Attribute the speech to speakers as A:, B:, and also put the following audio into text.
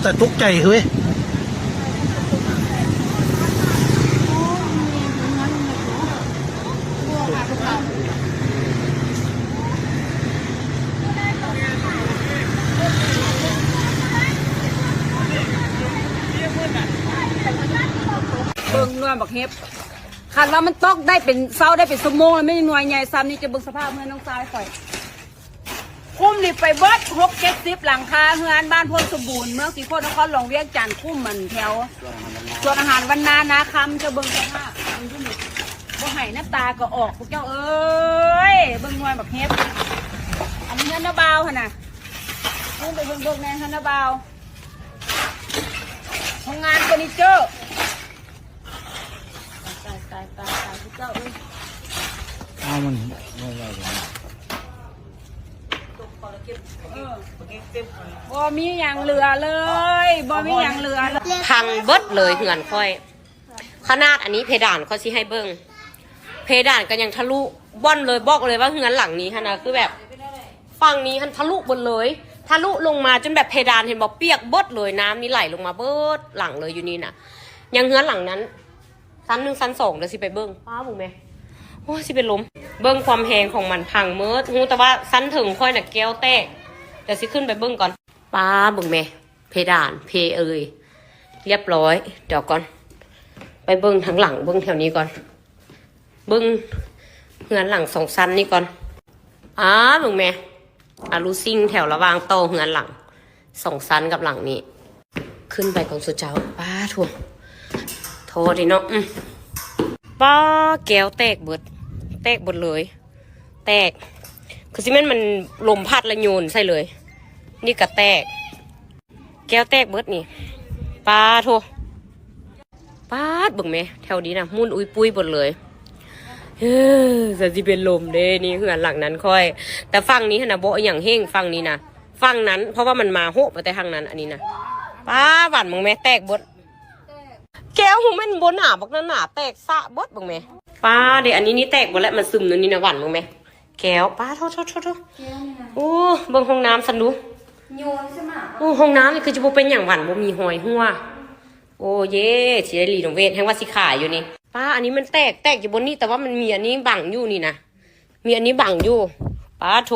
A: แต่ตกใจเฮ้ย
B: เบิ่งนวลบักเฮ็บคันว่ามันตกได้เป็นเศร้าได้เป็นชั่วโมงแล้วไม่หน่วยใหญ่ซ้ำนี่จะเบิ่งสภาพเมื่อน้องทรายข่อยคุ้มนี่ไปเบิด60-70หลังคาเฮือนบ้านพลสมบูรณ์เมืองศรีโคตรนครหลวงเวียงจันทร์คุ้มมันแถวส่วนอาหารวันนานาคำจะเบิ่งสภาพบ่ให้น้ำตาก็ออกพวกเจ้าเอ้ยเบิ่งนวลบักเฮ็บอันนี้เฮือนนาบาวหั่นน่ะคุ้มไปเบิ่งแน่เฮือนนาบาวโรงงานเฟอร์นิเจอร์ตายพี่เจ้าเอ้ย
A: เอามันไม่ได้เลย
B: บ่มีอย่างเหลือเลยบ่มีอย่างเหลือเลย
C: พังเบิดเลยเหือนค่อยขนาดอันนี้เพดานเขาสิให้เบิ้งเพดานก็ยังทะลุบ่อนเลยบอกเลยว่าเหือนหลังนี้ฮะนะคือแบบฝั่งนี้ทันทะลุบนเลยทะลุลงมาจนแบบเพดานเห็นบอกเปียกเบิดเลยน้ำนี่ไหลลงมาเบิดหลังเลยอยู่นี่นะยังเหือนหลังนั้นชั้น 1 ชั้น 2เดี๋ยวสิไปเบิ้งป้าบุ๋มแม่โอ้สิเป็นลมเบิ้งความแหงของมันพังเมิดหูแต่ว่าชั้นถึงค่อยน่ะแก้วแตกเดี๋ยวสิขึ้นไปเบิ้งก่อนป้าบุ๋มแม่เพดานเพเอยเรียบร้อยเดี๋ยวก่อนไปเบิ้งทั้งหลังเบิ้งแถวนี้ก่อนเบิ้งเหือนหลัง2 ชั้นนี่ก่อนเบิ้งแม่ลูซิ่งแถวระวางโตเหือนหลัง2 ชั้นกับหลังนี้ขึ้นไปก่อนสุดเจ้าป้าถั่วโทษดิเนาะป้าแก้วแตกเบิดเลยแตกคือซิเมนมันลมพัดและโยนใส่เลยนี่ก็แตกแก้วแตกเบิดนี่ป้าโทป้าดบึงไหมแถวนี้นะมุ่นอุ้ยปุ้ยหมดเลยจะสิเป็นลมเด้นี่เหือนหลังนั้นค่อยแต่ฝั่งนี้นะโบอย่างเฮงฝั่งนี้นะฝั่งนั้นเพราะว่ามันมาโหไปแต่ทางนั้นอันนี้นะป้าหวานมึงไหมแตกเบิดแก้วหูมันบนหนาบักนั้นหนาแตกสะเบิดบึงไหมป้าเดี๋ยวอันนี้นี่แตกหมดแล้วมันซึมนู่นนี่นะหวานมึงไหมแก้วป้าโทษโอ้เบิ่งห้องน้ำสันดู
B: โยนใช่ไหม
C: โอ้ห้องน้ำนี่คือจะบ่เป็นอย่างหวานบ่มีหอยหัวโอ้เย่สิได้รีโนเวทแห่งว่าสิขายอยู่นี่ป้าอันนี้มันแตกอยู่บนนี้แต่ว่ามันมีอันนี้บังอยู่นี่นะมีอันนี้บังอยู่ป้าโท